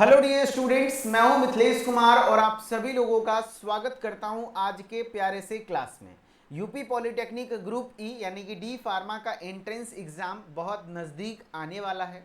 Hello dear students, मैं हूं मिथिलेश कुमार और आप सभी लोगों का स्वागत करता हूं आज के प्यारे से क्लास में। यूपी पॉलिटेक्निक ग्रुप ई यानी कि डी फार्मा का एंट्रेंस एग्जाम बहुत नज़दीक आने वाला है।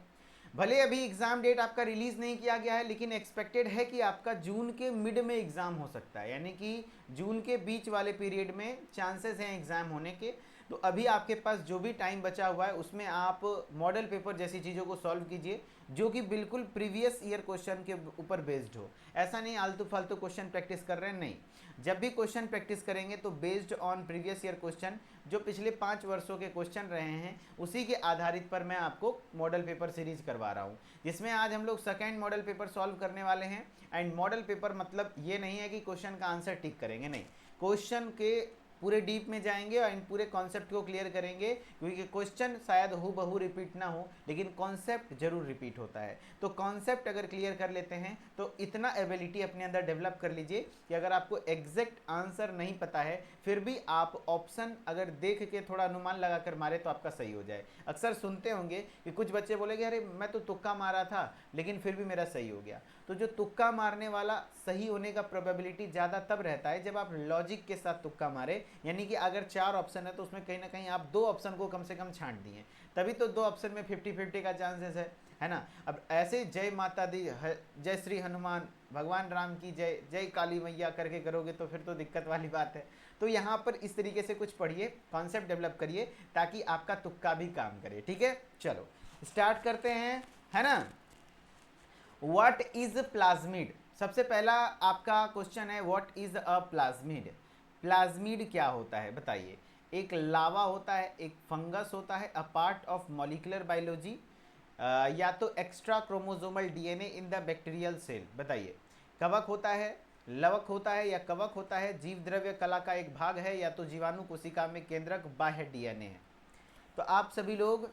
भले अभी एग्जाम डेट आपका रिलीज नहीं किया गया है, लेकिन एक्सपेक्टेड है कि आपका जून के मिड में एग्जाम हो सकता है, यानी कि जून के बीच वाले पीरियड में चांसेस हैं एग्जाम होने के। तो अभी आपके पास जो भी टाइम बचा हुआ है उसमें आप मॉडल पेपर जैसी चीज़ों को सॉल्व कीजिए जो कि बिल्कुल प्रीवियस ईयर क्वेश्चन के ऊपर बेस्ड हो। ऐसा नहीं आलतू फालतू क्वेश्चन प्रैक्टिस कर रहे हैं, नहीं। जब भी क्वेश्चन प्रैक्टिस करेंगे तो based on previous year question, जो पिछले 5 वर्षों के क्वेश्चन रहे हैं उसी के आधारित पर मैं आपको मॉडल पेपर सीरीज करवा रहा हूँ, जिसमें आज हम लोग सेकेंड मॉडल पेपर सॉल्व करने वाले हैं। एंड मॉडल पेपर मतलब ये नहीं है कि क्वेश्चन का आंसर टिक करेंगे, नहीं। क्वेश्चन के पूरे डीप में जाएंगे और इन पूरे कॉन्सेप्ट को क्लियर करेंगे, क्योंकि क्वेश्चन शायद हूबहू रिपीट ना हो लेकिन कॉन्सेप्ट जरूर रिपीट होता है। तो कॉन्सेप्ट अगर क्लियर कर लेते हैं तो इतना एबिलिटी अपने अंदर डेवलप कर लीजिए कि अगर आपको एग्जैक्ट आंसर नहीं पता है फिर भी आप ऑप्शन अगर देख के थोड़ा अनुमान लगा कर मारे तो आपका सही हो जाए। अक्सर सुनते होंगे कि कुछ बच्चे बोलेंगे अरे मैं तो तुक्का मारा था लेकिन फिर भी मेरा सही हो गया। तो जो तुक्का मारने वाला सही होने का प्रोबेबिलिटी ज़्यादा तब रहता है जब आप लॉजिक के साथ तुक्का मारे, यानी कि अगर 4 ऑप्शन है तो उसमें कहीं ना कहीं आप 2 ऑप्शन को कम से कम छांट दिए, तभी तो 2 ऑप्शन में 50-50 का चांसेस है ना। अब ऐसे जय माता दी, जय श्री हनुमान, भगवान राम की जय, जय काली मैया करके करोगे तो फिर तो दिक्कत वाली बात है। तो यहाँ पर इस तरीके से कुछ पढ़िए, कॉन्सेप्ट डेवलप करिए ताकि आपका तुक्का भी काम करे। ठीक है, चलो स्टार्ट करते हैं, है ना। व्हाट इज प्लाज्मिड, सबसे पहला आपका क्वेश्चन है what is a plasmid. Plasmid क्या होता है बताइए। एक लावा होता है, एक फंगस होता है, a part of molecular biology, या तो extra chromosomal DNA in the bacterial cell. बताइए, कवक होता है, लवक होता है या कवक होता है, जीव द्रव्य कला का एक भाग है, या तो जीवाणु कोशिका में केंद्रक बाह्य डीएनए है। तो आप सभी लोग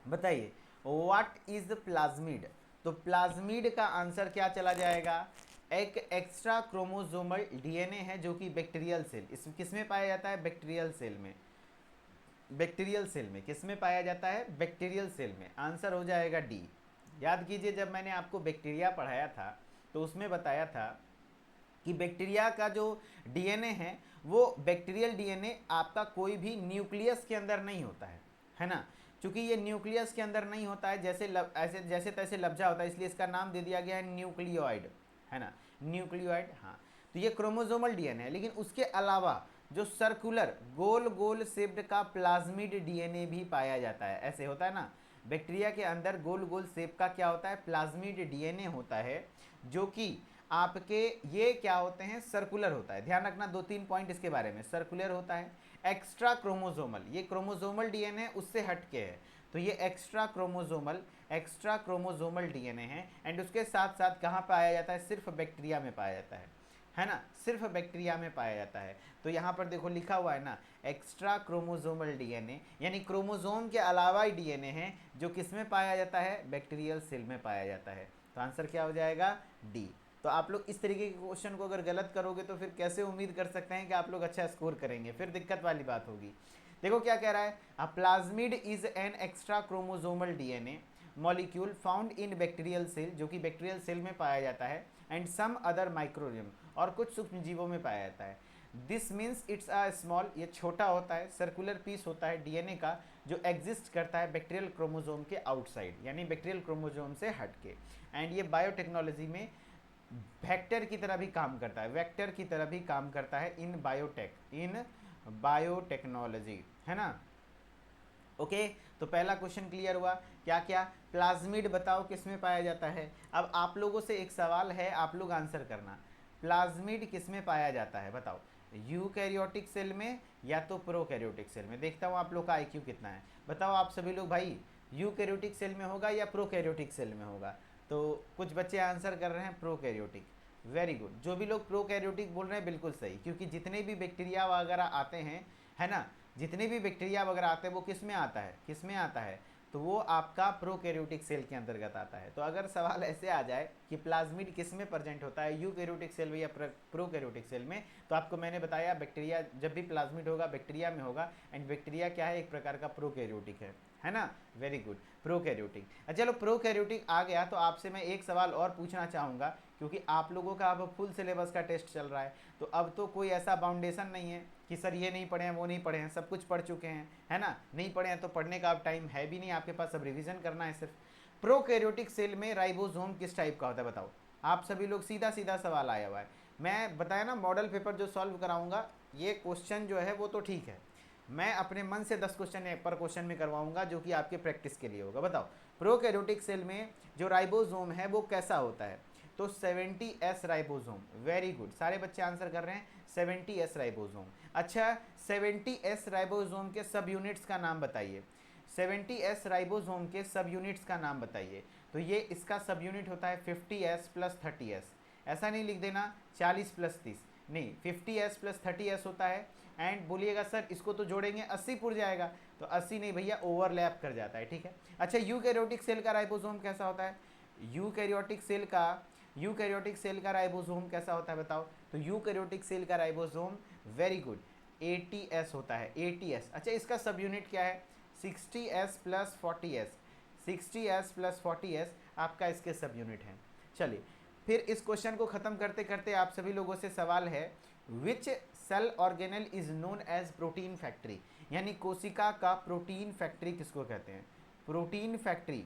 बताइए व्हाट इज प्लाज्मिड। तो प्लाज्मिड का आंसर क्या चला जाएगा, एक एक्स्ट्रा क्रोमोसोमल डीएनए है जो कि बैक्टीरियल सेल, इस किस में पाया जाता है, बैक्टीरियल सेल में। बैक्टीरियल सेल में किस में पाया जाता है, बैक्टीरियल सेल में। आंसर हो जाएगा डी। याद कीजिए जब मैंने आपको बैक्टीरिया पढ़ाया था तो उसमें बताया था कि बैक्टीरिया का जो डीएनए है वो बैक्टीरियल डीएनए आपका कोई भी न्यूक्लियस के अंदर नहीं होता है ना। चूंकि ये न्यूक्लियस के अंदर नहीं होता है, ऐसे जैसे तैसे लफ्जा होता है, इसलिए इसका नाम दे दिया गया है न्यूक्लियोइड, है ना, न्यूक्लियोइड। हाँ, तो ये क्रोमोसोमल डीएनए है, लेकिन उसके अलावा जो सर्कुलर गोल गोल शेप्ड का प्लाज्मिड डीएनए भी पाया जाता है। ऐसे होता है ना, बैक्टीरिया के अंदर गोल गोल शेप का क्या होता है, प्लाज्मिड डीएनए होता है, जो कि आपके ये क्या होते हैं, सर्कुलर होता है। ध्यान रखना 2-3 पॉइंट इसके बारे में, सर्कुलर होता है, एक्स्ट्रा क्रोमोसोमल, ये क्रोमोसोमल डीएनए उससे हटके है, तो ये एक्स्ट्रा क्रोमोसोमल डीएनए है। एंड उसके साथ साथ कहाँ पाया जाता है, सिर्फ बैक्टीरिया में पाया जाता है ना, सिर्फ बैक्टीरिया में पाया जाता है। तो यहाँ पर देखो लिखा हुआ है ना, एक्स्ट्रा क्रोमोसोमल डीएनए, यानी क्रोमोसोम के अलावा ही डीएनए है जो किस में पाया जाता है, बैक्टीरियल सेल में पाया जाता है। तो आंसर क्या हो जाएगा, डी। तो आप लोग इस तरीके के क्वेश्चन को अगर गलत करोगे तो फिर कैसे उम्मीद कर सकते हैं कि आप लोग अच्छा स्कोर करेंगे, फिर दिक्कत वाली बात होगी। देखो क्या कह रहा है, a plasmid is an extra chromosomal DNA molecule found in bacterial cell, जो कि बैक्टीरियल सेल में पाया जाता है, एंड सम अदर माइक्रोरियम, और कुछ सूक्ष्म जीवों में पाया जाता है। This means it's a small, ये छोटा होता है, सर्कुलर पीस होता है डीएनए का जो एग्जिस्ट करता है बैक्टीरियल क्रोमोसोम के आउटसाइड, यानी बैक्टीरियल क्रोमोसोम से हट के। एंड ये बायोटेक्नोलॉजी में वेक्टर की तरह भी काम करता है, वेक्टर की तरह भी काम करता है इन बायोटेक्नोलॉजी, है ना। ओके, तो पहला क्वेश्चन क्लियर हुआ। क्या क्या, प्लाज्मिड बताओ किस में पाया जाता है। अब आप लोगों से एक सवाल है, आप लोग आंसर करना, प्लाज्मिड किस में पाया जाता है बताओ, यूकैरियोटिक सेल में या तो प्रोकैरियोटिक सेल में। देखता हूँ आप लोग का आईक्यू कितना है, बताओ आप सभी लोग भाई, यूकैरियोटिक सेल में होगा या प्रोकैरियोटिक सेल में होगा। तो कुछ बच्चे आंसर कर रहे हैं प्रोकैरियोटिक, वेरी गुड। जो भी लोग प्रोकैरियोटिक बोल रहे हैं बिल्कुल सही, क्योंकि जितने भी बैक्टीरिया वगैरह आते हैं, है ना, जितने भी बैक्टीरिया वगैरह आते हैं वो किस में आता है, किस में आता है, तो वो आपका प्रोकैरियोटिक सेल के अंतर्गत आता है। तो अगर सवाल ऐसे आ जाए कि प्लाज्मिड किस में प्रेजेंट होता है, यूकैरियोटिक सेल में या प्रोकैरियोटिक सेल में, तो आपको मैंने बताया बैक्टीरिया, जब भी प्लाज्मिड होगा बैक्टीरिया में होगा, एंड बैक्टीरिया क्या है, एक प्रकार का प्रोकैरियोटिक है ना, वेरी गुड, प्रोकैरियोटिक। चलो प्रोकैरियोटिक आ गया तो आपसे मैं एक सवाल और पूछना चाहूँगा, क्योंकि आप लोगों का अब फुल सिलेबस का टेस्ट चल रहा है, तो अब तो कोई ऐसा बाउंडेशन नहीं है कि सर ये नहीं पढ़े हैं वो नहीं पढ़े हैं, सब कुछ पढ़ चुके हैं, है ना, नहीं पढ़े हैं तो पढ़ने का अब टाइम है भी नहीं आपके पास, अब रिविजन करना है सिर्फ। प्रोकैरियोटिक सेल में राइबोसोम किस टाइप का होता है बताओ। आप सभी लोग सीधा सीधा सवाल आया हुआ है, मैं बताया ना मॉडल पेपर जो सॉल्व कराऊंगा, ये क्वेश्चन जो है वो तो ठीक है, मैं अपने मन से 10 क्वेश्चन पर क्वेश्चन में करवाऊंगा जो कि आपके प्रैक्टिस के लिए होगा। बताओ प्रोकैरियोटिक सेल में जो राइबोसोम है वो कैसा होता है, तो 70S राइबोसोम, वेरी गुड, सारे बच्चे आंसर कर रहे हैं 70S राइबोसोम। अच्छा 70S राइबोसोम के सब यूनिट्स का नाम बताइए, 70S राइबोसोम के सब यूनिट्स का नाम बताइए। तो ये इसका सब यूनिट होता है 50S प्लस 30S, ऐसा नहीं लिख देना 40 प्लस 30, नहीं 50S प्लस 30S होता है। एंड बोलिएगा सर इसको तो जोड़ेंगे 80 पुर जाएगा, तो 80 नहीं भैया, ओवरलैप कर जाता है, ठीक है। अच्छा यूकैरियोटिक सेल का राइबोसोम कैसा होता है, यूकैरियोटिक सेल का राइबोसोम कैसा होता है बताओ। तो यूकैरियोटिक सेल का राइबोसोम, वेरी गुड, 80S होता है, 80S। अच्छा इसका सब यूनिट क्या है, 60S plus 40S, 60S plus 40S आपका इसके सब यूनिट हैं। चलिए फिर इस क्वेश्चन को ख़त्म करते करते आप सभी लोगों से सवाल है, which cell organelle is known as protein factory, यानी कोशिका का प्रोटीन फैक्ट्री किसको कहते हैं, प्रोटीन फैक्ट्री,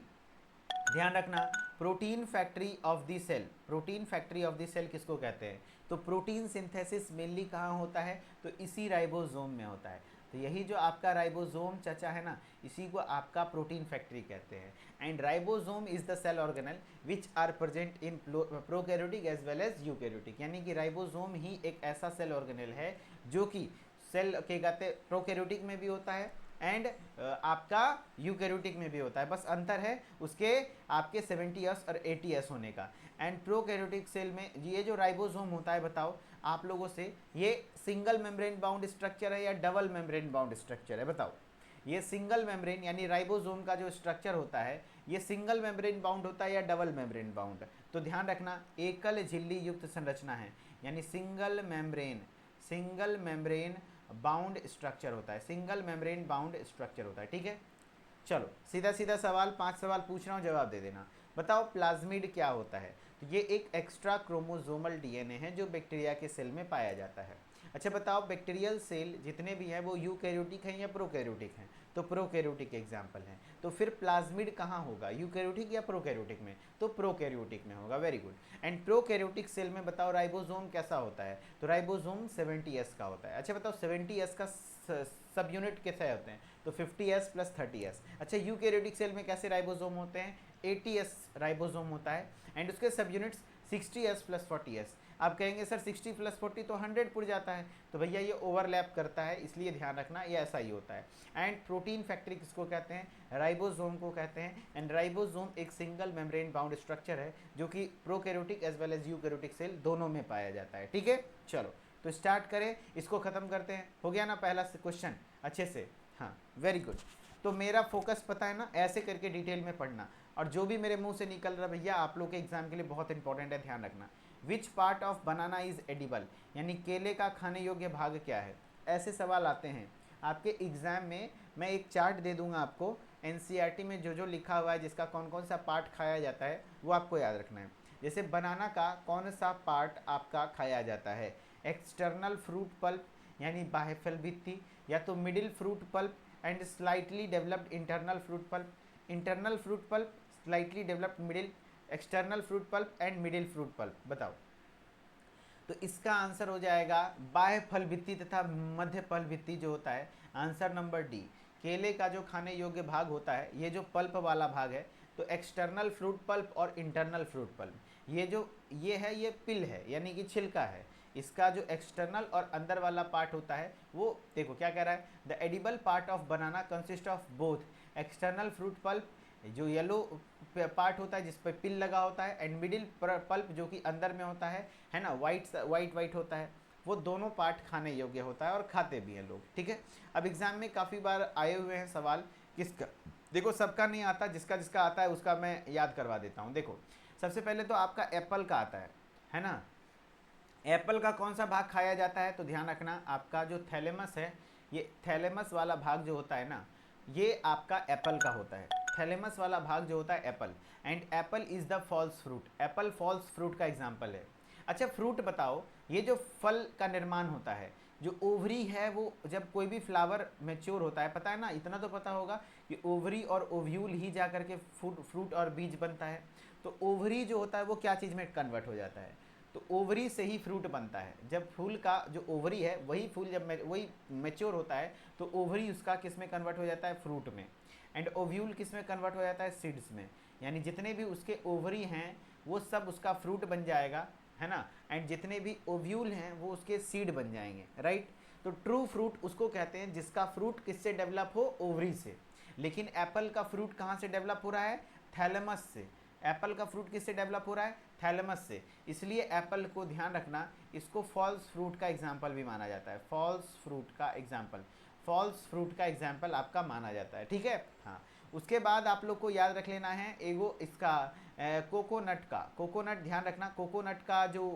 ध्यान रखना, protein factory of the cell, protein factory of the cell किसको कहते हैं। तो प्रोटीन सिंथेसिस मेनली कहाँ होता है, तो इसी राइबोसोम में होता है। तो यही जो आपका राइबोसोम चचा है ना, इसी को आपका प्रोटीन फैक्ट्री कहते हैं। And ribosome is the cell organelle which are present in prokaryotic as well as eukaryotic, यानी कि राइबोसोम ही एक ऐसा सेल ऑर्गेनल है जो कि सेल के कहते प्रोकैरियोटिक में भी होता है एंड आपका यूकैरियोटिक में भी होता है, बस अंतर है उसके आपके 70S और 80S होने का। एंड प्रोकैरियोटिक सेल में ये जो राइबोसोम होता है बताओ आप लोगों से, ये सिंगल मेम्ब्रेन बाउंड स्ट्रक्चर है या डबल मेम्ब्रेन बाउंड स्ट्रक्चर है बताओ। ये सिंगल मेम्ब्रेन यानी राइबोसोम का जो स्ट्रक्चर होता है ये सिंगल मेम्ब्रेन बाउंड होता है या डबल मेम्ब्रेन बाउंड, तो ध्यान रखना एकल झिल्ली युक्त संरचना है, यानी सिंगल मेम्ब्रेन बाउंड स्ट्रक्चर होता है, सिंगल मेम्ब्रेन बाउंड स्ट्रक्चर होता है, ठीक है। चलो सीधा सीधा सवाल, 5 सवाल पूछ रहा हूँ, जवाब दे देना। बताओ प्लाज्मिड क्या होता है, तो ये एक एक्स्ट्रा क्रोमोसोमल डीएनए है जो बैक्टीरिया के सेल में पाया जाता है। अच्छा बताओ बैक्टीरियल सेल जितने भी हैं वो यूकैरियोटिक हैं या प्रोकैरियोटिक हैं, तो प्रोकैरियोटिक एग्जाम्पल हैं। तो फिर प्लाज्मिड कहाँ होगा, यूकैरियोटिक या प्रोकैरियोटिक में, तो प्रोकैरियोटिक में होगा, very good. And prokaryotic cell में बताओ राइबोसोम कैसा होता है, तो राइबोसोम 70S का होता है। अच्छा बताओ 70S का सब यूनिट कैसे होते हैं, तो 50S प्लस 30S। अच्छा यूकैरियोटिक सेल में कैसे राइबोसोम होते हैं, 80S राइबोसोम होता है एंड उसके सब यूनिट्स 60S प्लस 40S। आप कहेंगे सर 60 प्लस 40 तो 100 पुर जाता है, तो भैया ये ओवरलैप करता है, इसलिए ध्यान रखना ये ऐसा ही होता है। एंड प्रोटीन फैक्ट्री किसको कहते हैं, राइबोसोम को कहते हैं। एंड राइबोसोम एक सिंगल मेम्ब्रेन बाउंड स्ट्रक्चर है जो कि prokaryotic as well as eukaryotic cell दोनों में पाया जाता है, ठीक है। चलो तो स्टार्ट करें, इसको ख़त्म करते हैं, हो गया ना पहला क्वेश्चन अच्छे से, हाँ वेरी गुड। तो मेरा फोकस पता है ना, ऐसे करके डिटेल में पढ़ना, और जो भी मेरे मुंह से निकल रहा भैया आप लोग के एग्जाम के लिए बहुत इंपॉर्टेंट है, ध्यान रखना। Which part of banana is edible, यानी केले का खाने योग्य भाग क्या है, ऐसे सवाल आते हैं आपके एग्जाम में। मैं एक चार्ट दे दूंगा आपको, एनसीईआरटी में जो जो लिखा हुआ है जिसका कौन कौन सा पार्ट खाया जाता है वो आपको याद रखना है। जैसे बनाना का कौन सा पार्ट आपका खाया जाता है, एक्सटर्नल फ्रूट पल्प यानी बाह्य फल भित्ति, या तो middle fruit pulp and slightly developed internal fruit pulp, internal fruit pulp, slightly developed middle, external fruit pulp and middle fruit pulp. बताओ तो इसका आंसर हो जाएगा बाह्य फल भित्ति तथा मध्य फल भित्ति जो होता है, आंसर नंबर डी। केले का जो खाने योग्य भाग होता है ये जो पल्प वाला भाग है, तो एक्सटर्नल फ्रूट पल्प और इंटरनल फ्रूट पल्प, ये है ये पिल है यानी कि छिलका है, इसका जो एक्सटर्नल और अंदर वाला पार्ट होता है वो देखो क्या कह रहा है, the edible part of banana consist of both external fruit pulp जो येलो पार्ट होता है जिस पर पिल लगा होता है, एंड मिडिल पल्प जो कि अंदर में होता है ना, वाइट होता है, वो दोनों पार्ट खाने योग्य होता है और खाते भी हैं लोग, ठीक है। अब एग्जाम में काफ़ी बार आए हुए हैं सवाल किसका, देखो सबका नहीं आता, जिसका जिसका आता है उसका मैं याद करवा देता हूँ। देखो सबसे पहले तो आपका एप्पल का आता है ना, एप्पल का कौन सा भाग खाया जाता है, तो ध्यान रखना आपका जो थैलेमस है, ये थैलेमस वाला भाग जो होता है ना, ये आपका एप्पल का होता है, थैलेमस वाला भाग जो होता है apple, and apple is the false fruit, apple false fruit का एग्जाम्पल है। अच्छा फ्रूट बताओ, ये जो फल का निर्माण होता है, जो ओवरी है वो जब कोई भी फ्लावर मेच्योर होता है, पता है ना, इतना तो पता होगा कि ओवरी और ओव्यूल ही जा करके फ्रूट और बीज बनता है। तो ओवरी जो होता है वो क्या चीज़ में कन्वर्ट हो जाता है, तो ओवरी से ही फ्रूट बनता है। जब फूल का जो ओवरी है वही फूल जब वही मेच्योर होता है तो ओवरी उसका किस में कन्वर्ट हो जाता है, फ्रूट में। एंड ओव्यूल किस में कन्वर्ट हो जाता है, सीड्स में। यानी जितने भी उसके ओवरी हैं वो सब उसका फ्रूट बन जाएगा, है ना, एंड जितने भी ओव्यूल हैं वो उसके सीड बन जाएंगे, राइट। तो ट्रू फ्रूट उसको कहते हैं जिसका फ्रूट किससे डेवलप हो, ओवरी से। लेकिन एप्पल का फ्रूट कहाँ से डेवलप हो रहा है, थैलेमस से। एप्पल का फ्रूट किससे डेवलप हो रहा है, थैलेमस से। इसलिए एप्पल को ध्यान रखना, इसको फॉल्स फ्रूट का एग्जाम्पल भी माना जाता है, फॉल्स फ्रूट का एग्जाम्पल, फॉल्स फ्रूट का एग्जाम्पल आपका माना जाता है, ठीक है। हाँ, उसके बाद आप लोग को याद रख लेना है एगो इसका कोकोनट का, कोकोनट ध्यान रखना, कोकोनट का जो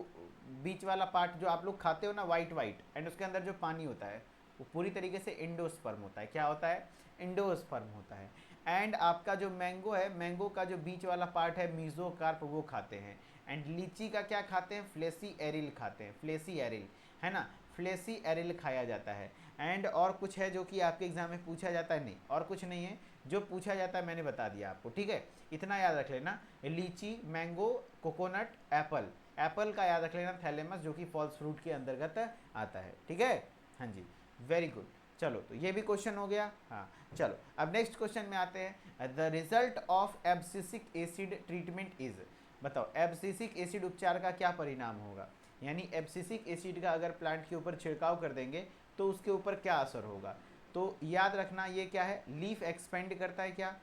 बीच वाला पार्ट जो आप लोग खाते हो ना, वाइट वाइट, एंड उसके अंदर जो पानी होता है वो पूरी तरीके से इंडोस्पर्म होता है। क्या होता है, इंडोस्पर्म होता है। एंड आपका जो मैंगो है, मैंगो का जो बीच वाला पार्ट है मीजोकार्प, वो खाते हैं। एंड लीची का क्या खाते हैं, फ्लेसी एरिल खाते हैं, फ्लेसी एरिल, है ना, फ्लेसी एरिल खाया जाता है। एंड और कुछ है जो कि आपके एग्जाम में पूछा जाता है, नहीं और कुछ नहीं है, जो पूछा जाता है मैंने बता दिया आपको, ठीक है। इतना याद रख लेना, लीची, मैंगो, कोकोनट, एप्पल, एप्पल का याद रख लेना थैलेमस, जो कि फॉल्स फ्रूट के अंतर्गत आता है, ठीक है। हाँ जी, वेरी गुड। चलो तो ये भी क्वेश्चन हो गया। हाँ चलो अब नेक्स्ट क्वेश्चन में आते हैं। The result of abscisic acid treatment is, बताओ एब्सिसिक एसिड उपचार का क्या परिणाम होगा। यानी एब्सिसिक एसिड का अगर प्लांट के ऊपर छिड़काव कर देंगे तो उसके ऊपर क्या असर होगा। तो याद रखना ये क्या है, लीफ एक्सपेंड करता है, क्या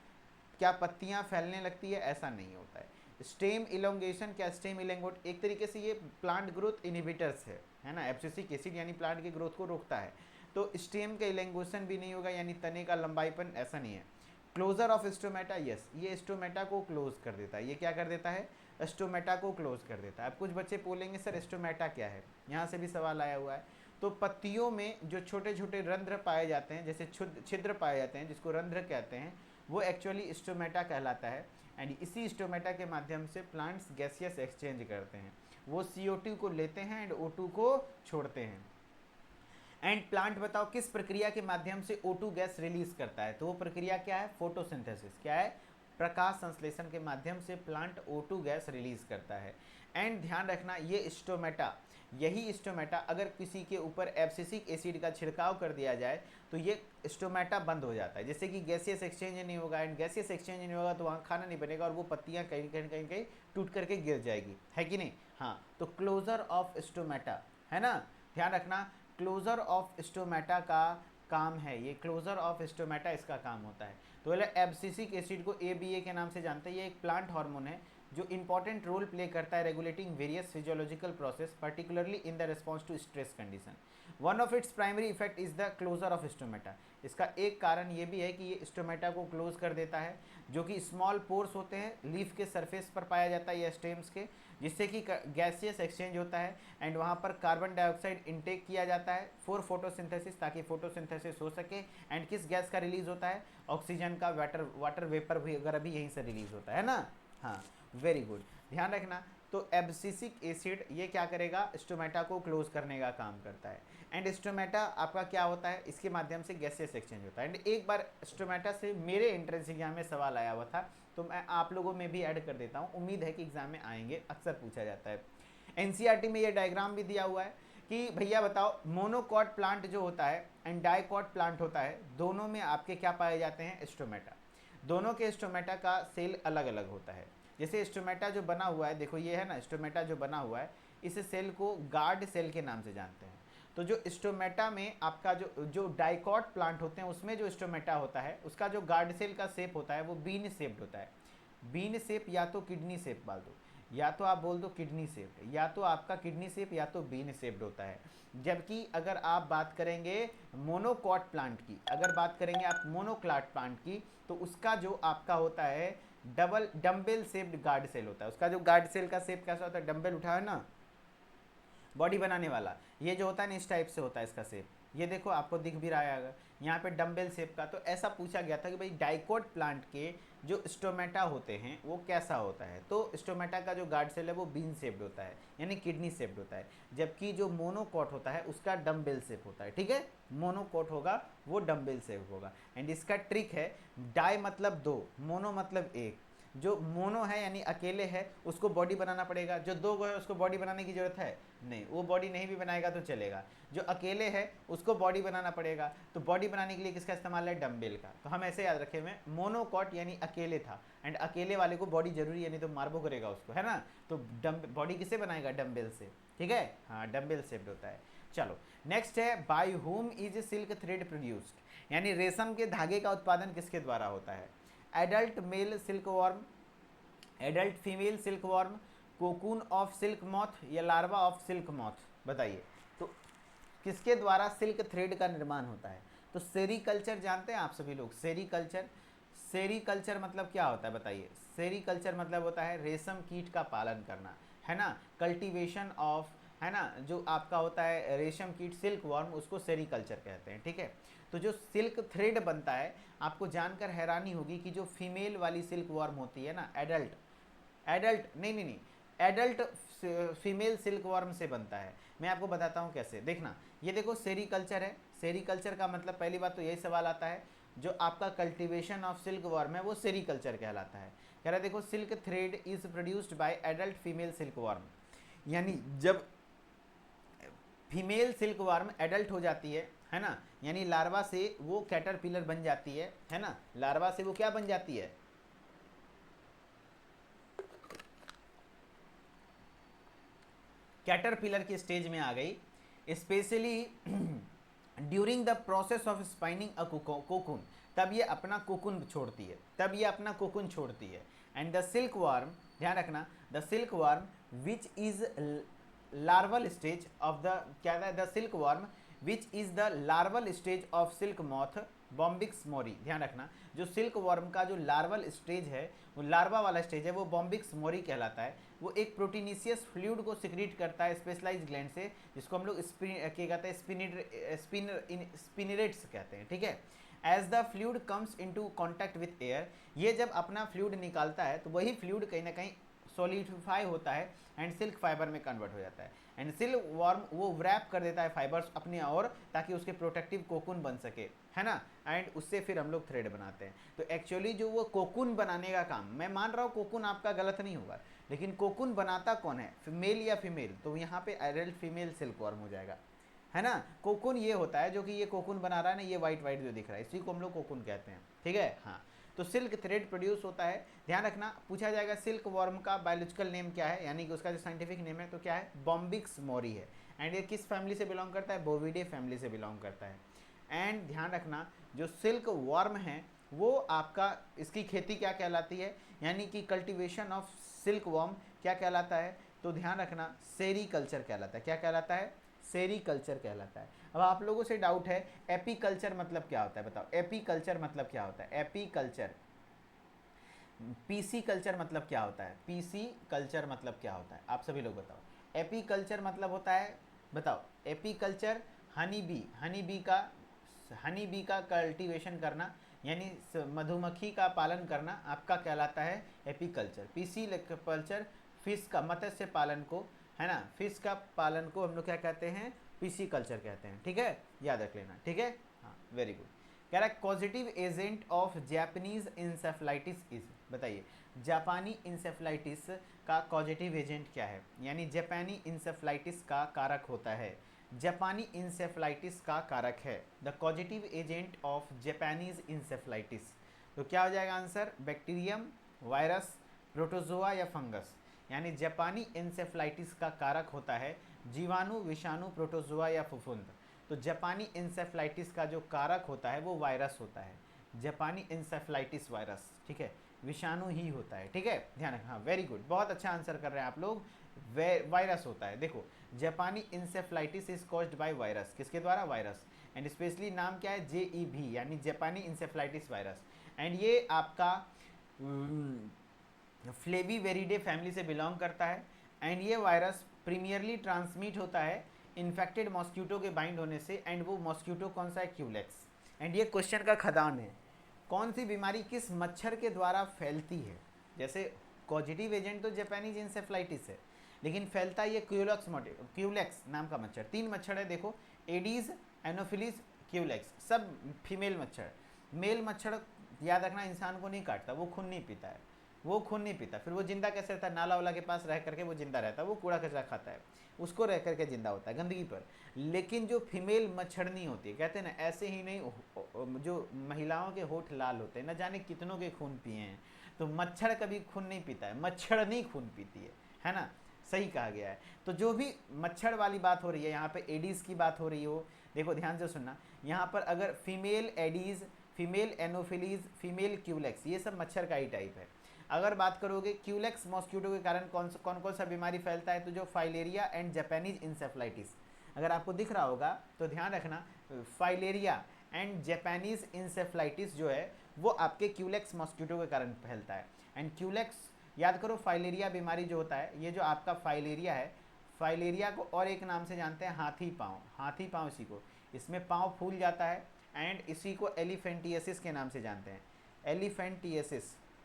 क्या पत्तियां फैलने लगती है, ऐसा नहीं होता है। स्टेम इलोंगेशन, क्या स्टेम इलेंगोट, एक तरीके से ये प्लांट ग्रोथ इनिबिटर्स है ना, एब्सिसिक एसिड यानी प्लांट की ग्रोथ को रोकता है। तो स्टेम का इलेंगोशन भी नहीं होगा, यानी तने का लंबाईपन, ऐसा नहीं है। क्लोजर ऑफ स्टोमेटा, यस, ये स्टोमेटा को क्लोज कर देता है। ये क्या कर देता है, स्टोमेटा को क्लोज कर देता है। अब कुछ बच्चे बोलेंगे सर स्टोमेटा क्या है, यहाँ से भी सवाल आया हुआ है। तो पत्तियों में जो छोटे छोटे रंध्र पाए जाते हैं, जैसे छिद्र पाए जाते हैं जिसको रंध्र कहते हैं, वो एक्चुअली स्टोमेटा कहलाता है। एंड इसी स्टोमेटा के माध्यम से प्लांट्स गैसियस एक्सचेंज करते हैं, वो CO2 को लेते हैं एंड O2 को छोड़ते हैं। एंड प्लांट बताओ किस प्रक्रिया के माध्यम से O2 गैस रिलीज करता है, तो वो प्रक्रिया क्या है, फोटोसिंथेसिस, क्या है, प्रकाश संश्लेषण के माध्यम से प्लांट O2 गैस रिलीज करता है। एंड ध्यान रखना ये स्टोमेटा, यही स्टोमेटा अगर किसी के ऊपर एब्सिसिक एसिड का छिड़काव कर दिया जाए तो ये स्टोमेटा बंद हो जाता है, जैसे कि गैसियस एक्सचेंज नहीं होगा। एंड गैसियस एक्सचेंज नहीं होगा तो वहाँ खाना नहीं बनेगा और वो पत्तियाँ कहीं कहीं कहीं कहीं टूट करके गिर जाएगी, है कि नहीं। हाँ, तो क्लोजर ऑफ स्टोमेटा, है ना, ध्यान रखना, क्लोजर ऑफ स्टोमेटा का काम है ये, क्लोजर ऑफ स्टोमेटा इसका काम होता है। तो बोले एब्सिसिक एसिड को ABA के नाम से जानते हैं। ये एक प्लांट हार्मोन है जो इंपॉर्टेंट रोल प्ले करता है regulating various physiological process, particularly in the response to stress condition. One of its primary effect is the closure of stomata. इसका एक कारण ये भी है कि ये स्टोमेटा को क्लोज कर देता है, जो कि स्मॉल पोर्स होते हैं लीफ के सरफेस पर पाया जाता है या स्टेम्स के, जिससे कि गैसियस एक्सचेंज होता है एंड वहाँ पर कार्बन डाइऑक्साइड इनटेक किया जाता है फॉर फोटोसिंथेसिस, ताकि फोटोसिंथेसिस हो सके। एंड किस गैस का रिलीज होता है, ऑक्सीजन का, वाटर वेपर भी वगैरह भी यहीं से रिलीज होता है ना। हाँ वेरी गुड, ध्यान रखना। तो एब्सिसिक एसिड ये क्या करेगा, स्टोमेटा को क्लोज करने का काम करता है। एंड स्टोमेटा आपका क्या होता है, इसके माध्यम से गैसेस एक्सचेंज होता है। एंड एक बार स्टोमेटा से मेरे एंट्रेंस एग्जाम में सवाल आया हुआ था, तो मैं आप लोगों में भी ऐड कर देता हूँ, उम्मीद है कि एग्जाम में आएंगे, अक्सर पूछा जाता है। NCERT में ये डायग्राम भी दिया हुआ है कि भैया बताओ मोनोकॉट प्लांट जो होता है एंड डाइकॉट प्लांट होता है, दोनों में आपके क्या पाए जाते हैं, स्टोमेटा। दोनों के स्टोमेटा का सेल अलग अलग होता है। जैसे स्टोमेटा जो बना हुआ है, देखो ये है ना स्टोमेटा जो बना हुआ है, इस सेल को गार्ड सेल के नाम से जानते हैं। तो जो स्टोमेटा में आपका जो डाइकॉट प्लांट होते हैं उसमें जो स्टोमेटा होता है उसका जो गार्ड सेल का शेप होता है वो बीन शेप्ड होता है। बीन शेप या तो किडनी शेप बोल दो, या तो आप बोल दो किडनी शेप्ड, या तो आपका किडनी शेप या तो बीन शेप्ड होता है। जबकि अगर आप बात करेंगे मोनोकॉट प्लांट की, अगर बात करेंगे आप मोनोक्लाट प्लांट की, तो उसका जो आपका होता है डम्बेल शेप्ड गार्ड सेल होता है। उसका जो गार्ड सेल का शेप कैसा होता है, डम्बेल उठा है ना बॉडी बनाने वाला, ये जो होता है ना इस टाइप से होता है इसका शेप, ये देखो आपको दिख भी रहा है अगर यहाँ पे डम्बेल शेप का। तो ऐसा पूछा गया था कि भाई डाइकोट प्लांट के जो स्टोमेटा होते हैं वो कैसा होता है। तो स्टोमेटा का जो गार्ड सेल है वो बीन शेप्ड होता है, यानी किडनी शेप्ड होता है, जबकि जो मोनोकॉट होता है उसका डम्बेल शेप होता है। ठीक है, मोनोकॉट होगा वो डम्बेल शेप होगा। एंड इसका ट्रिक है, डाई मतलब दो, मोनो मतलब एक। जो मोनो है यानी अकेले है उसको बॉडी बनाना पड़ेगा, जो दो है उसको बॉडी बनाने की जरूरत है नहीं, वो बॉडी नहीं भी बनाएगा तो चलेगा। जो अकेले है उसको बॉडी बनाना पड़ेगा, तो बॉडी बनाने के लिए किसका इस्तेमाल है, डम्बेल का। तो हम ऐसे याद रखे हुए, मोनोकॉट यानी अकेले था, एंड अकेले वाले को बॉडी जरूरी है, नहीं तो मारबो करेगा उसको, है ना। तो बॉडी किसे बनाएगा, डम्बेल से। ठीक है, हाँ डम्बेल शेप्ड होता है। चलो नेक्स्ट है, by whom is silk thread produced, यानी रेशम के धागे का उत्पादन किसके द्वारा होता है। Adult mail silk worm, adult female silk worm, cocoon of silk moth या लार्वा ऑफ सिल्क मॉथ, बताइए। तो किसके द्वारा सिल्क थ्रेड का निर्माण होता है। तो सेरीकल्चर जानते हैं आप सभी लोग, सेरीकल्चर। सेरीकल्चर मतलब क्या होता है बताइए। सेरीकल्चर मतलब होता है रेशम कीट का पालन करना, है ना, कल्टीवेशन ऑफ, है ना, जो आपका होता है रेशम कीट सिल्क वॉर्म, उसको सेरीकल्चर कहते हैं। ठीक है, तो जो सिल्क थ्रेड बनता है, आपको जानकर हैरानी होगी कि जो फीमेल वाली सिल्क वॉर्म होती है ना, एडल्ट, एडल्ट नहीं, एडल्ट फीमेल सिल्क वर्म से बनता है। मैं आपको बताता हूँ कैसे, देखना। ये देखो सेरीकल्चर है, सेरीकल्चर का मतलब पहली बात तो यही सवाल आता है, जो आपका कल्टीवेशन ऑफ सिल्क वर्म है वो सेरीकल्चर कहलाता है। कह रहा है देखो, silk thread is produced by adult female silk worm, यानी जब फीमेल सिल्क वर्म एडल्ट हो जाती है ना, यानी लार्वा से वो कैटरपिलर बन जाती है ना, लार्वा से वो क्या बन जाती है, कैटरपिलर की स्टेज में आ गई, specially during the process of spinning a cocoon, तब ये अपना कोकून छोड़ती है, तब ये अपना कोकून छोड़ती है। एंड द सिल्क वर्म, ध्यान रखना, the silk worm which is larval stage of the, क्या है, the silk worm which is the larval stage of silk moth bombyx mori, ध्यान रखना, जो सिल्क वर्म का जो लार्वल स्टेज है, वो लार्वा वाला स्टेज है, वो बॉम्बिक्स मोरी कहलाता है। वो एक प्रोटीनिशियस फ्लूइड को सिक्रीट करता है स्पेशलाइज्ड ग्लैंड से, जिसको हम लोग क्या कहते हैं, स्पिनरेट्स कहते हैं। ठीक है, as the fluid comes into contact with air, ये जब अपना फ्लूइड निकालता है तो वही फ्लूइड कहीं ना कहीं सॉलिडिफाई होता है एंड सिल्क फाइबर में कन्वर्ट हो जाता है। एंड सिल्क वर्म वो रैप कर देता है फाइबर्स अपने और, ताकि उसके प्रोटेक्टिव कोकून बन सके, है ना, एंड उससे फिर हम लोग थ्रेड बनाते हैं। तो एक्चुअली जो वो कोकून बनाने का काम, मैं मान रहा हूँ कोकून आपका गलत नहीं होगा, लेकिन कोकून बनाता कौन है, मेल या फीमेल, तो यहाँ पे एडल्ट फीमेल सिल्क वर्म हो जाएगा, है ना। कोकून ये होता है जो कि ये कोकून बना रहा है ना, ये वाइट वाइट जो दिख रहा है, इसी को हम लोग कोकून कहते हैं। ठीक है, हाँ। तो सिल्क थ्रेड प्रोड्यूस होता है, ध्यान रखना, पूछा जाएगा सिल्क वर्म का बायोलॉजिकल नेम क्या है, यानी कि उसका जो साइंटिफिक नेम है तो क्या है, बॉम्बिक्स मोरी है। एंड ये किस फैमिली से बिलोंग करता है, बोविडे फैमिली से बिलोंग करता है। एंड ध्यान रखना, जो सिल्क वर्म है वो आपका, इसकी खेती क्या कहलाती है, यानी कि कल्टीवेशन ऑफ सिल्क वर्म क्या कहलाता है, तो ध्यान रखना सेरीकल्चर कहलाता है। क्या कहलाता है, सेरीकल्चर कहलाता है। अब आप लोगों से डाउट है, एपीकल्चर मतलब क्या होता है, बताओ एपीकल्चर मतलब क्या होता है, एपीकल्चर। पीसी कल्चर मतलब क्या होता है, पीसी कल्चर मतलब क्या होता है, आप सभी लोग बताओ। एपीकल्चर मतलब होता है, बताओ, एपीकल्चर हनी बी का कल्टीवेशन करना, यानी मधुमक्खी का पालन करना आपका कहलाता है एपीकल्चर। पीसी कल्चर फिश का, मत्स्य पालन को, है ना, फिश का पालन को हम लोग क्या कहते हैं, पीसी कल्चर कहते हैं। ठीक है, याद रख लेना। ठीक है, हाँ वेरी गुड। कह रहा है positive agent of Japanese encephalitis is, बताइए जापानी इंसेफ्लाइटिस का पॉजिटिव एजेंट क्या है, यानी जापानी इंसेफ्लाइटिस का कारक होता है, जापानी इंसेफ्लाइटिस का कारक है, the positive agent of Japanese encephalitis. तो क्या हो जाएगा आंसर, बैक्टीरियम, वायरस, प्रोटोजोआ या फंगस, यानी जापानी इंसेफ्लाइटिस का कारक होता है जीवाणु, विषाणु, प्रोटोजोआ या फफूंद। तो जापानी इंसेफ्लाइटिस का जो कारक होता है वो वायरस होता है, जापानी इंसेफ्लाइटिस वायरस। ठीक है, विषाणु ही होता है। ठीक है, ध्यान रखना, हाँ वेरी गुड, बहुत अच्छा आंसर कर रहे हैं आप लोग। वायरस होता है, देखो जापानी encephalitis is caused by virus, किसके द्वारा, वायरस। एंड स्पेशली नाम क्या है, JEV, यानी जापानी इंसेफ्लाइटिस वायरस। एंड ये आपका फ्लेवीवेरिडे फैमिली से बिलोंग करता है। एंड ये वायरस प्रीमियरली ट्रांसमिट होता है इन्फेक्टेड मॉस्क्यूटो के बाइंड होने से, एंड वो मॉस्क्यूटो कौन सा है, क्यूलेक्स। एंड ये क्वेश्चन का खदान है, कौन सी बीमारी किस मच्छर के द्वारा फैलती है। जैसे कॉजिटिव एजेंट तो जापानीज इंसेफ्लाइटिस है, लेकिन फैलता ये क्यूलेक्स नाम का मच्छर। 3 मच्छर है देखो, एडीज, एनोफिलीज, क्यूलेक्स, सब फीमेल मच्छर। मेल मच्छर याद रखना इंसान को नहीं काटता, वो खून नहीं पीता है, वो खून नहीं पीता, फिर वो जिंदा कैसे रहता है, नाला वाला के पास रह करके वो जिंदा रहता है, वो कूड़ा कचरा खाता है, उसको रह करके जिंदा होता है गंदगी पर। लेकिन जो फीमेल मच्छरनी होती है, कहते हैं ना ऐसे ही नहीं, जो महिलाओं के होठ लाल होते हैं, न जाने कितनों के खून पिए हैं, तो मच्छर कभी खून नहीं पीता है, मच्छरनी खून पीती है ना, सही कहा गया है। तो जो भी मच्छर वाली बात हो रही है, यहाँ पे एडीज की बात हो रही हो, देखो ध्यान से सुनना, यहाँ पर अगर female Aedes, female Anopheles, female Culex, ये सब मच्छर का ही टाइप है। अगर बात करोगे क्यूलेक्स मॉस्क्यूटो के कारण कौन कौन सा बीमारी फैलता है, तो जो फाइलेरिया एंड जापानीज इंसेफ्लाइटिस, अगर आपको दिख रहा होगा तो ध्यान रखना, फाइलेरिया एंड जापानीज इंसेफ्लाइटिस जो है वो आपके क्यूलेक्स मॉस्क्यूटो के कारण फैलता है। एंड क्यूलेक्स याद करो, फाइलेरिया बीमारी जो होता है, ये जो आपका फाइलेरिया है, फाइलेरिया को और एक नाम से जानते हैं हाथी पाँव, हाथी पाँव इसी को, इसमें पाँव फूल जाता है, एंड इसी को एलिफेंटियसिस के नाम से जानते हैं, एलिफेंटियसिस,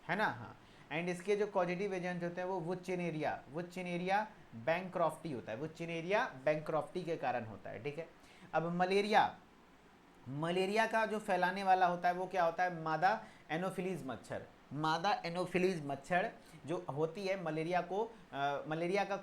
है ना। हाँ, एंड इसके जो पॉजिटिव एजेंट होते हैं वो वुचिनेरिया बैंक्रॉफ्टी होता है, वुचिनेरिया बैंक्रॉफ्टी के कारण होता है, ठीक है। अब मलेरिया का जो फैलाने वाला होता है वो क्या होता है, मादा एनोफिलीज मच्छर, मादा एनोफिलीज मच्छर जो होती है मलेरिया को, मलेरिया का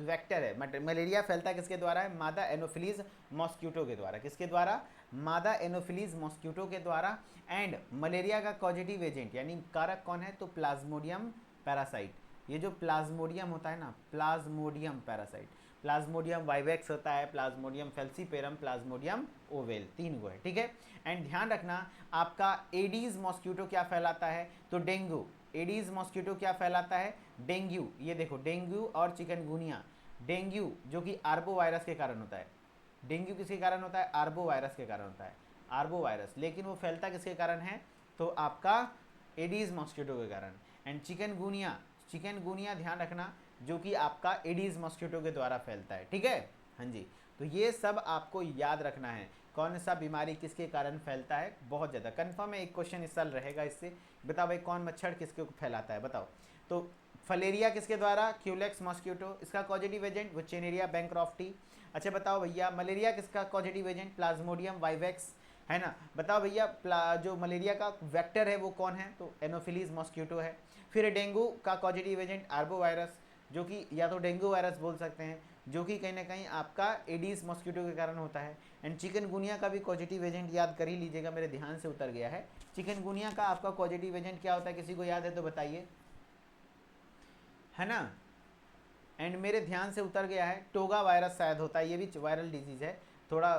वेक्टर है, मलेरिया फैलता है किसके द्वारा है, मादा एनोफिलीज मॉस्क्यूटो के द्वारा, किसके द्वारा, मादा एनोफिलीज मॉस्क्यूटो के द्वारा। एंड मलेरिया का पॉजिटिव एजेंट यानी कारक कौन है, तो प्लाज्मोडियम पैरासाइट, ये जो प्लाज्मोडियम होता है ना, प्लाज्मोडियम पैरासाइट, प्लाज्मोडियम वाइवेक्स होता है, प्लाज्मोडियम फेल्सीपेरम, प्लाज्मोडियम ओवेल, 3 गो है, ठीक है। एंड ध्यान रखना आपका एडीज मॉस्क्यूटो क्या फैलाता है, तो डेंगू, एडीज मॉस्क्यूटो क्या फैलाता है, डेंगू, ये देखो डेंगू और चिकनगुनिया, डेंगू जो कि आर्बो वायरस के कारण होता है, डेंगू किसके कारण होता है, आर्बो वायरस के कारण होता है, आर्बो वायरस, लेकिन वो फैलता किसके कारण है, तो आपका एडीज मॉस्क्यूटो के कारण। एंड चिकनगुनिया ध्यान रखना जो कि आपका एडीज मॉस्क्यूटो के द्वारा फैलता है, ठीक है। हाँ जी, तो ये सब आपको याद रखना है, कौन सा बीमारी किसके कारण फैलता है, बहुत ज़्यादा कन्फर्म है, एक क्वेश्चन इस साल रहेगा इससे। बताओ भाई कौन मच्छर किसके फैलाता है, बताओ। तो फलेरिया किसके द्वारा, क्यूलेक्स मॉस्क्यूटो, इसका पॉजिटिव एजेंट वुचिनेरिया बैंक्रॉफ्टी। अच्छा बताओ भैया मलेरिया किसका पॉजिटिव एजेंट, प्लाज्मोडियम वाइवेक्स, है ना। बताओ भैया जो मलेरिया का वेक्टर है वो कौन है, तो एनोफिलीज मॉस्क्यूटो है। फिर डेंगू का पॉजिटिव एजेंट आर्बो वायरस, जो कि या तो डेंगू वायरस बोल सकते हैं, जो कि कहीं ना कहीं आपका एडीज मॉस्क्यूटो के कारण होता है। एंड चिकनगुनिया का भी पॉजिटिव एजेंट याद कर ही लीजिएगा, मेरे ध्यान से उतर गया है। चिकनगुनिया का आपका पॉजिटिव एजेंट क्या होता है, किसी को याद है तो बताइए, है ना। एंड मेरे ध्यान से उतर गया है, टोगा वायरस शायद होता है, ये भी वायरल डिजीज़ है, थोड़ा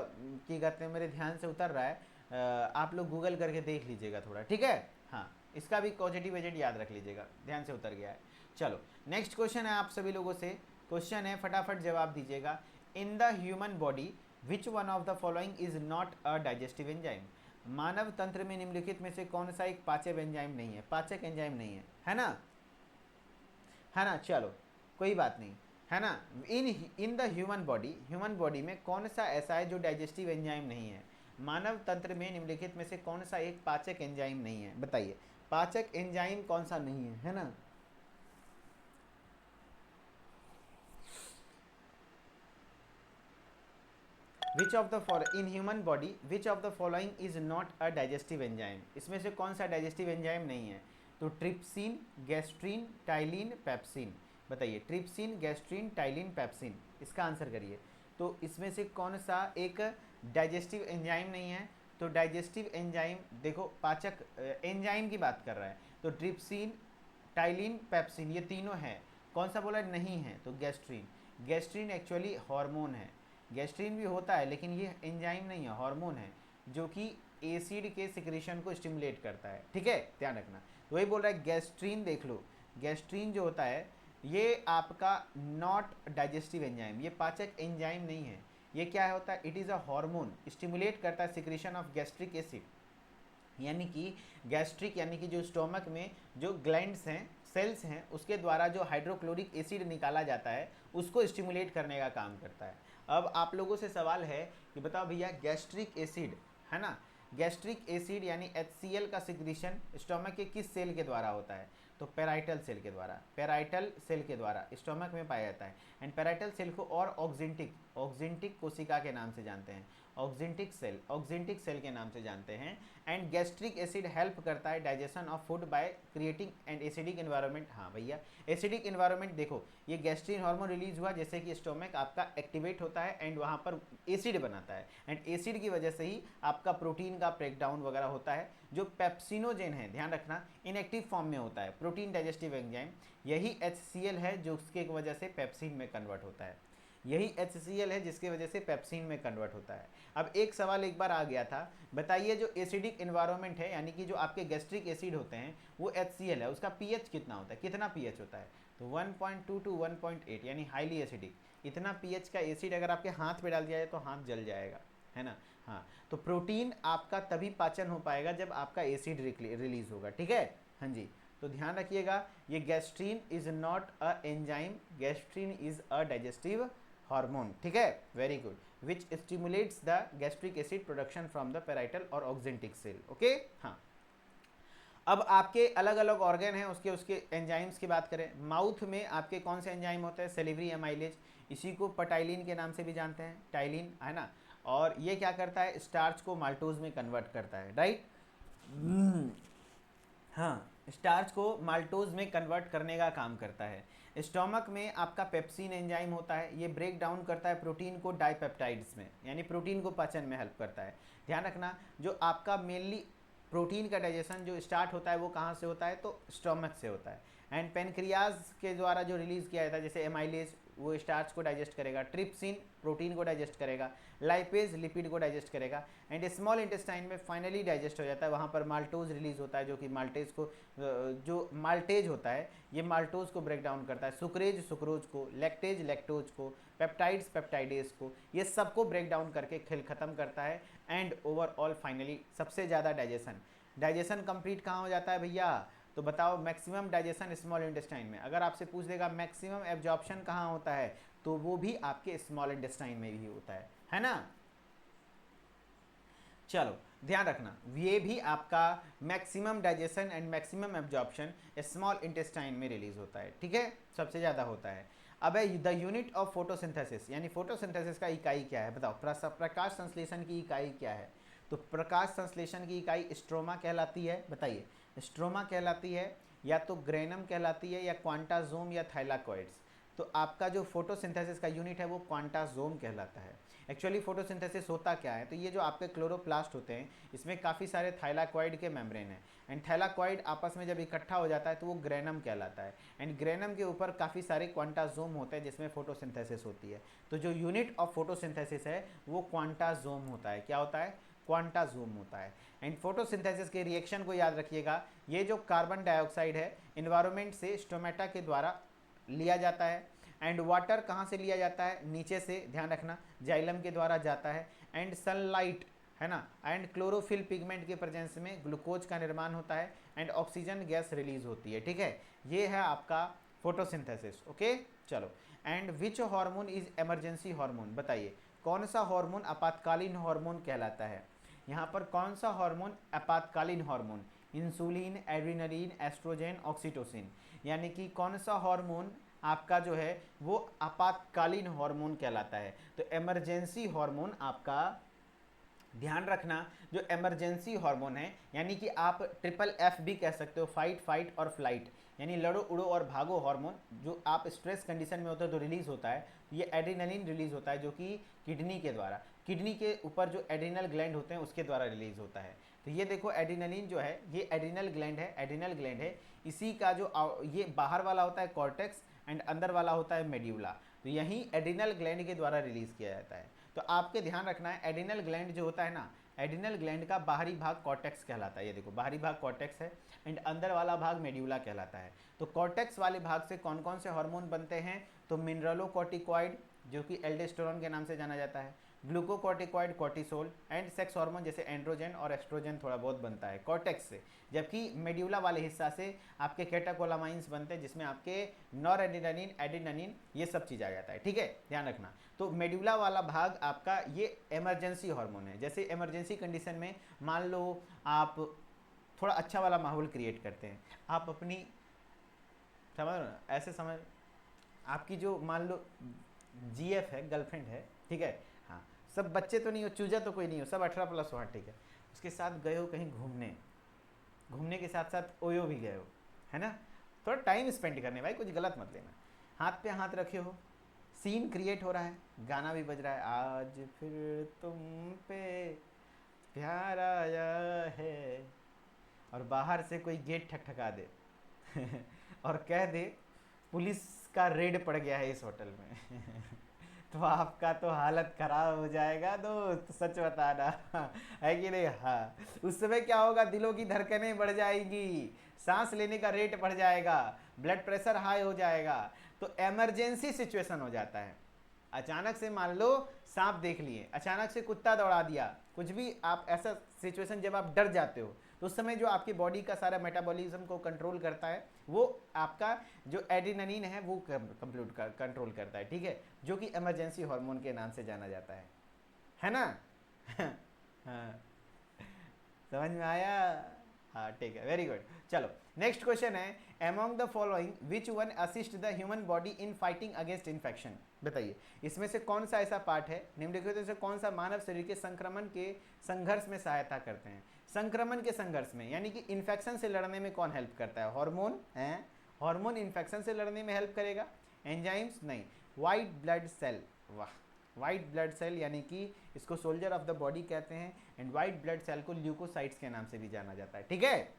की कहते हैं मेरे ध्यान से उतर रहा है, आप लोग गूगल करके देख लीजिएगा थोड़ा, ठीक है। हाँ, इसका भी पॉजिटिव एजेंट याद रख लीजिएगा, ध्यान से उतर गया है। चलो नेक्स्ट क्वेश्चन है आप सभी लोगों से, क्वेश्चन है फटाफट जवाब दीजिएगा। In the human body which one of the following is not a digestive enzyme, मानव तंत्र में निम्नलिखित में से कौन सा एक पाचक एंजाइम नहीं है, पाचक एंजाइम नहीं है ना, है ना। चलो कोई बात नहीं, है ना। इन द ह्यूमन बॉडी में कौन सा ऐसा है जो डाइजेस्टिव एंजाइम नहीं है, मानव तंत्र में निम्नलिखित में से कौन सा एक पाचक एंजाइम नहीं है, बताइए पाचक एंजाइम कौन सा नहीं है ना। In human body which of the following is not a digestive enzyme, इसमें से कौन सा डाइजेस्टिव एंजाइम नहीं है, तो ट्रिप्सिन, गैस्ट्रीन, टाइलिन, पेप्सिन, बताइए ट्रिप्सिन, गैस्ट्रीन, टाइलिन, पेप्सिन, इसका आंसर करिए। तो इसमें से कौन सा एक डाइजेस्टिव एंजाइम नहीं है, तो डाइजेस्टिव एंजाइम देखो पाचक एंजाइम की बात कर रहा है, तो ट्रिप्सिन, टाइलिन, पेप्सिन ये तीनों हैं, कौन सा बोला नहीं है, तो गैस्ट्रीन। गैस्ट्रीन एक्चुअली हार्मोन है, गैस्ट्रीन भी होता है लेकिन ये एंजाइम नहीं है, हार्मोन है जो कि एसिड के सिक्रेशन को स्टिमुलेट करता है, ठीक है, ध्यान रखना। तो वही बोल रहा है गैस्ट्रीन, देख लो गैस्ट्रीन जो होता है ये आपका नॉट डाइजेस्टिव एंजाइम, ये पाचक एंजाइम नहीं है, ये क्या होता है, it is a hormone, stimulate करता है सिक्रेशन ऑफ गैस्ट्रिक एसिड, यानी कि गैस्ट्रिक यानी कि जो स्टोमक में जो ग्लैंड्स हैं सेल्स हैं उसके द्वारा जो हाइड्रोक्लोरिक एसिड निकाला जाता है उसको स्टिमुलेट करने का काम करता है। अब आप लोगों से सवाल है कि बताओ भैया गैस्ट्रिक एसिड है ना, गैस्ट्रिक एसिड यानी HCl का सिक्रीशन स्टोमक के किस सेल के द्वारा होता है? तो पेराइटल सेल के द्वारा, पेराइटल सेल के द्वारा स्टोमक में पाया जाता है। एंड पेराइटल सेल को और ऑक्जेंटिक कोशिका के नाम से जानते हैं, ऑक्जेंटिक सेल के नाम से जानते हैं। एंड गैस्ट्रिक एसिड हेल्प करता है digestion of food by creating and acidic environment. हाँ भैया एसिडिक एनवायरनमेंट देखो, ये गैस्ट्रिन हार्मोन रिलीज हुआ जैसे कि स्टोमक आपका एक्टिवेट होता है एंड वहाँ पर एसिड बनाता है, एंड एसिड की वजह से ही आपका प्रोटीन का ब्रेकडाउन वगैरह होता है। जो पेप्सिनोजेन है, ध्यान रखना, इनएक्टिव फॉर्म में होता है, प्रोटीन डाइजेस्टिव एंजाइम, यही HCl है जो उसके वजह से पेप्सिन में कन्वर्ट होता है, यही HCl है जिसकी वजह से पेप्सिन में कन्वर्ट होता है। अब एक सवाल एक बार आ गया था, बताइए जो एसिडिक एनवायरनमेंट है यानी कि जो आपके गैस्ट्रिक एसिड होते हैं वो HCl है, उसका pH कितना होता है, कितना pH होता है? तो 1.2 to 1.8 यानी हाईली एसिडिक। इतना pH का एसिड अगर आपके हाथ पे डाल दिया जाए तो हाथ जल जाएगा, है ना। हाँ, तो प्रोटीन आपका तभी पाचन हो पाएगा जब आपका एसिड रिलीज होगा, ठीक है। हाँ जी, तो ध्यान रखिएगा, ये gastrin is not a enzyme, gastrin is a digestive hormone, ठीक है, very good, which stimulates the gastric acid production from the parietal और ऑक्जेंटिक सेल, ओके। हाँ, अब आपके अलग अलग ऑर्गन हैं, उसके एंजाइम्स की बात करें, माउथ में आपके कौन से एंजाइम होते हैं? सेलिवरी एमाइलेज, इसी को पटाइलिन के नाम से भी जानते हैं, टाइलिन, है ना। और ये क्या करता है? स्टार्च को माल्टोज में कन्वर्ट करता है, राइट। हाँ, स्टार्च को माल्टोज में कन्वर्ट करने का काम करता है। स्टोमक में आपका पेप्सिन एंजाइम होता है, ये ब्रेक डाउन करता है प्रोटीन को डाइपेप्टाइड्स में, यानी प्रोटीन को पाचन में हेल्प करता है। ध्यान रखना, जो आपका मेनली प्रोटीन का डाइजेशन जो स्टार्ट होता है वो कहाँ से होता है? तो स्टोमक से होता है। एंड पेनक्रियाज के द्वारा जो रिलीज़ किया जाता है, जैसे एमाइलेज वो स्टार्च को डाइजेस्ट करेगा, ट्रिप्सिन प्रोटीन को डाइजेस्ट करेगा, लाइपेज लिपिड को डाइजेस्ट करेगा, एंड स्मॉल इंटेस्टाइन में फाइनली डाइजेस्ट हो जाता है, वहाँ पर माल्टोज रिलीज होता है जो कि माल्टेज को जो माल्टेज होता है ये माल्टोज को ब्रेक डाउन करता है, सुक्रेज सुक्रोज को, लैक्टेज लैक्टोज को, पेप्टाइड्स पेप्टाइडेज को, ये सबको ब्रेक डाउन करके खेल खत्म करता है। एंड ओवरऑल फाइनली सबसे ज़्यादा डाइजेशन कंप्लीट कहाँ हो जाता है भैया? तो बताओ, मैक्सिमम डाइजेशन स्मॉल इंटेस्टाइन में। अगर आपसे पूछ देगा मैक्सिमम एब्जॉर्प्शन कहाँ होता है, तो वो भी आपके स्मॉल इंटेस्टाइन में ही होता है ना। चलो ध्यान रखना, ये भी आपका maximum digestion and maximum absorption small intestine में रिलीज होता है, ठीक है, सबसे ज़्यादा होता है। अब द यूनिट ऑफ फोटोसिंथेसिस, यानी फोटोसिंथेसिस का इकाई क्या है? बताओ, प्रकाश संश्लेषण की इकाई क्या है? तो प्रकाश संश्लेषण की इकाई स्ट्रोमा कहलाती है, बताइए, स्ट्रोमा कहलाती है, या तो ग्रेनम कहलाती है, या क्वांटाजोम, या थाइलाकॉइड्स। तो आपका जो फोटोसिंथेसिस का यूनिट है वो क्वांटाजोम कहलाता है। एक्चुअली फोटोसिंथेसिस होता क्या है? तो ये जो आपके क्लोरोप्लास्ट होते हैं इसमें काफ़ी सारे थाइलाकॉइड के मेम्ब्रेन हैं, एंड थाइलाकॉइड आपस में जब इकट्ठा हो जाता है तो वो ग्रेनम कहलाता है, एंड ग्रेनम के ऊपर काफ़ी सारे क्वांटाजोम होते हैं जिसमें फोटोसिंथेसिस होती है। तो जो यूनिट ऑफ फोटोसिंथेसिस है वो क्वांटाजोम होता है। क्या होता है? क्वांटाजोम होता है। एंड फोटोसिंथेसिस के रिएक्शन को याद रखिएगा, ये जो कार्बन डाइऑक्साइड है इन्वायरमेंट से स्टोमेटा के द्वारा लिया जाता है, एंड वाटर कहाँ से लिया जाता है? नीचे से, ध्यान रखना, जाइलम के द्वारा जाता है, एंड सनलाइट, है ना, एंड क्लोरोफिल पिगमेंट के प्रेजेंस में ग्लूकोज का निर्माण होता है, एंड ऑक्सीजन गैस रिलीज होती है, ठीक है। ये है आपका फोटोसिंथेसिस, ओके। चलो, and which hormone is emergency hormone? बताइए, कौन सा हार्मोन आपातकालीन हार्मोन कहलाता है? यहाँ पर कौन सा हार्मोन आपातकालीन hormone? Insulin, adrenaline, oestrogen, oxytocin, यानी कि कौन सा हार्मोन आपका जो है वो आपातकालीन हार्मोन कहलाता है? तो इमरजेंसी हार्मोन आपका, ध्यान रखना, जो इमरजेंसी हार्मोन है यानी कि आप FFF भी कह सकते हो, फाइट फाइट और फ्लाइट, यानी लड़ो उड़ो और भागो हार्मोन, जो आप स्ट्रेस कंडीशन में होते हो तो रिलीज होता है, ये एड्रेनलिन रिलीज होता है जो कि किडनी के द्वारा, किडनी के ऊपर जो एड्रिनल ग्लैंड होते हैं उसके द्वारा रिलीज होता है। तो ये देखो एड्रेनलिन जो है ये एड्रिनल ग्लैंड है, इसी का जो ये बाहर वाला होता है कॉर्टेक्स एंड अंदर वाला होता है मेड्यूला, तो यही एड्रिनल ग्लैंड के द्वारा रिलीज किया जाता है। तो आपके ध्यान रखना है, एड्रिनल ग्लैंड जो होता है ना, एड्रिनल ग्लैंड का बाहरी भाग कॉर्टेक्स कहलाता है, ये देखो बाहरी भाग कॉर्टेक्स है एंड अंदर वाला भाग मेड्यूला कहलाता है। तो कॉर्टेक्स वाले भाग से कौन कौन से हार्मोन बनते हैं? तो मिनरलोकॉर्टिकॉइड जो कि एल्डोस्टेरोन के नाम से जाना जाता है, glucocorticoid, cortisol and sex hormone जैसे एंड्रोजन और एस्ट्रोजन थोड़ा बहुत बनता है कॉर्टेक्स से, जबकि मेड्यूला वाले हिस्सा से आपके कैटाकोलामाइंस बनते हैं जिसमें आपके नॉरएड्रेनालिन, एड्रेनालिन ये सब चीज़ आ जाता है, ठीक है, ध्यान रखना। तो मेड्यूला वाला भाग आपका ये इमरजेंसी हार्मोन है। जैसे इमरजेंसी कंडीशन में मान लो आप थोड़ा अच्छा वाला माहौल क्रिएट करते हैं, आप अपनी समझ रहे हो ना, ऐसे समझ, आपकी जो मान लो जीएफ है, गर्लफ्रेंड है, ठीक है, हाँ, सब बच्चे तो नहीं हो, चूजा तो कोई नहीं हो, सब 18+ हो, हाँ ठीक है, उसके साथ गए हो कहीं घूमने, घूमने के साथ साथ ओयो भी गए हो, है ना, थोड़ा टाइम स्पेंड करने, भाई कुछ गलत मत लेना, हाथ पे हाथ रखे हो, सीन क्रिएट हो रहा है, गाना भी बज रहा है, आज फिर तुम पे प्यार आया है, और बाहर से कोई गेट ठकठका दे और कह दे पुलिस का रेड पड़ गया है इस होटल में तो आपका तो हालत खराब हो जाएगा दोस्त, सच बताना है कि नहीं। हाँ, उस समय क्या होगा, दिलों की धड़कनें बढ़ जाएंगी, सांस लेने का रेट बढ़ जाएगा, ब्लड प्रेशर हाई हो जाएगा। तो इमरजेंसी सिचुएशन हो जाता है, अचानक से मान लो सांप देख लिए, अचानक से कुत्ता दौड़ा दिया, कुछ भी आप ऐसा सिचुएशन जब आप डर जाते हो तो उस समय जो आपकी बॉडी का सारा मेटाबॉलिज्म को कंट्रोल करता है वो आपका जो एड्रेनालिन है वो कंट्रोल करता है, ठीक है, जो कि इमरजेंसी हार्मोन के नाम से जाना जाता है ना हाँ, समझ में आया, हाँ ठीक है, वेरी गुड। चलो नेक्स्ट क्वेश्चन है, among the following which one assist the human body in fighting against infection. बताइए इसमें से कौन सा ऐसा पार्ट है निम्नलिखित से कौन सा मानव शरीर के संक्रमण के संघर्ष में सहायता करते हैं। संक्रमण के संघर्ष में यानी कि इन्फेक्शन से लड़ने में कौन हेल्प करता है, हार्मोन है, हार्मोन इन्फेक्शन से लड़ने में हेल्प करेगा, एंजाइम्स नहीं, वाइट ब्लड सेल, वाह, वाइट ब्लड सेल यानी कि इसको सोल्जर ऑफ द बॉडी कहते हैं, एंड वाइट ब्लड सेल को ल्यूकोसाइट्स के नाम से भी जाना जाता है, ठीक है।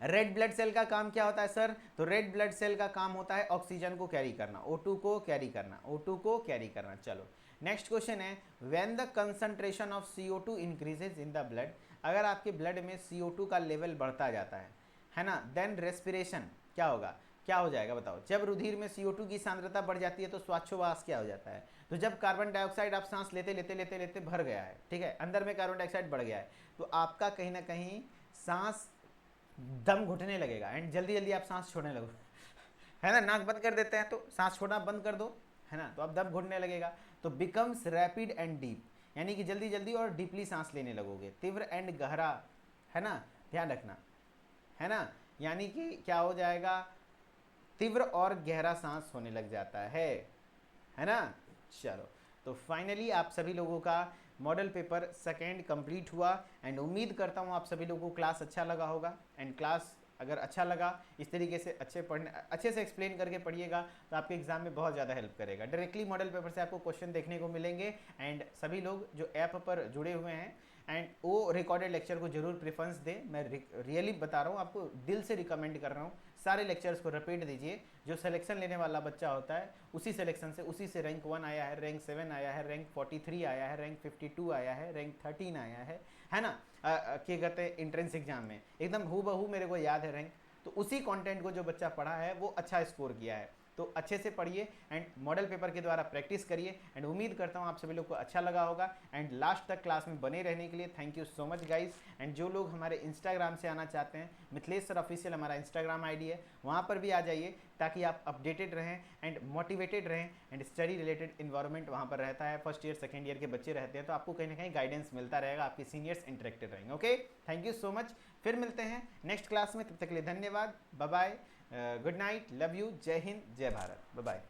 रेड ब्लड सेल का काम क्या होता है सर, तो रेड ब्लड सेल का काम होता है ऑक्सीजन को कैरी करना, O2 को कैरी करना, O2 को कैरी करना। चलो नेक्स्ट क्वेश्चन है, when the concentration of CO2 increases in the blood, अगर आपके ब्लड में CO2 का लेवल बढ़ता जाता है ना, देन रेस्पिरेशन क्या होगा, क्या हो जाएगा बताओ, जब रुधिर में CO2 की सांद्रता बढ़ जाती है तो श्वासोच्छ्वास क्या हो जाता है, तो जब कार्बन डाइऑक्साइड आप सांस लेते लेते लेते लेते भर गया है, ठीक है, अंदर में कार्बन डाइऑक्साइड बढ़ गया है, तो आपका कहीं ना कहीं सांस दम घुटने लगेगा एंड जल्दी जल्दी आप सांस छोड़ने लगो है ना, नाक बंद कर देते हैं तो सांस छोड़ना बंद कर दो, है ना, तो अब दम घुटने लगेगा, तो बिकम्स रैपिड एंड डीप, यानी कि जल्दी जल्दी और डीपली सांस लेने लगोगे, तीव्र एंड गहरा, है ना, ध्यान रखना, है ना, यानी कि क्या हो जाएगा, तीव्र और गहरा सांस होने लग जाता है ना। चलो तो फाइनली आप सभी लोगों का मॉडल पेपर सेकेंड कंप्लीट हुआ एंड उम्मीद करता हूँ आप सभी लोगों को क्लास अच्छा लगा होगा, एंड क्लास अगर अच्छा लगा इस तरीके से अच्छे से एक्सप्लेन करके पढ़िएगा तो आपके एग्जाम में बहुत ज़्यादा हेल्प करेगा। डायरेक्टली मॉडल पेपर से आपको क्वेश्चन देखने को मिलेंगे, एंड सभी लोग जो ऐप पर जुड़े हुए हैं एंड वो रिकॉर्डेड लेक्चर को जरूर प्रेफरेंस दें, मैं रियली बता रहा हूँ, आपको दिल से रिकमेंड कर रहा हूँ, सारे लेक्चर्स को रिपीट दीजिए, जो सिलेक्शन लेने वाला बच्चा होता है उसी सिलेक्शन से, उसी से रैंक 1 आया है, रैंक 7 आया है, रैंक 43 आया है, रैंक 52 आया है, रैंक 13 आया है ना, क्या कहते हैं एंट्रेंस एग्जाम में एकदम हूबहू मेरे को याद है रैंक, तो उसी कंटेंट को जो बच्चा पढ़ा है वो अच्छा स्कोर किया है, तो अच्छे से पढ़िए एंड मॉडल पेपर के द्वारा प्रैक्टिस करिए, एंड उम्मीद करता हूँ आप सभी लोग को अच्छा लगा होगा, एंड लास्ट तक क्लास में बने रहने के लिए thank you so much guys. And जो लोग हमारे इंस्टाग्राम से आना चाहते हैं, मिथिलेश सर ऑफिशियल हमारा इंस्टाग्राम आईडी है, वहाँ पर भी आ जाइए ताकि आप अपडेटेड रहें एंड मोटिवेटेड रहें, एंड स्टडी रिलेटेड इन्वायरमेंट वहाँ पर रहता है, फर्स्ट ईयर सेकेंड ईयर के बच्चे रहते हैं, तो आपको कहीं ना कहीं गाइडेंस मिलता रहेगा, आपके सीनियर्स इंटरेक्टेड रहेंगे। Okay, thank you so much, फिर मिलते हैं नेक्स्ट क्लास में, तब तक के लिए धन्यवाद, bye bye, good night, love you, जय हिंद, जय भारत, बाय बाय।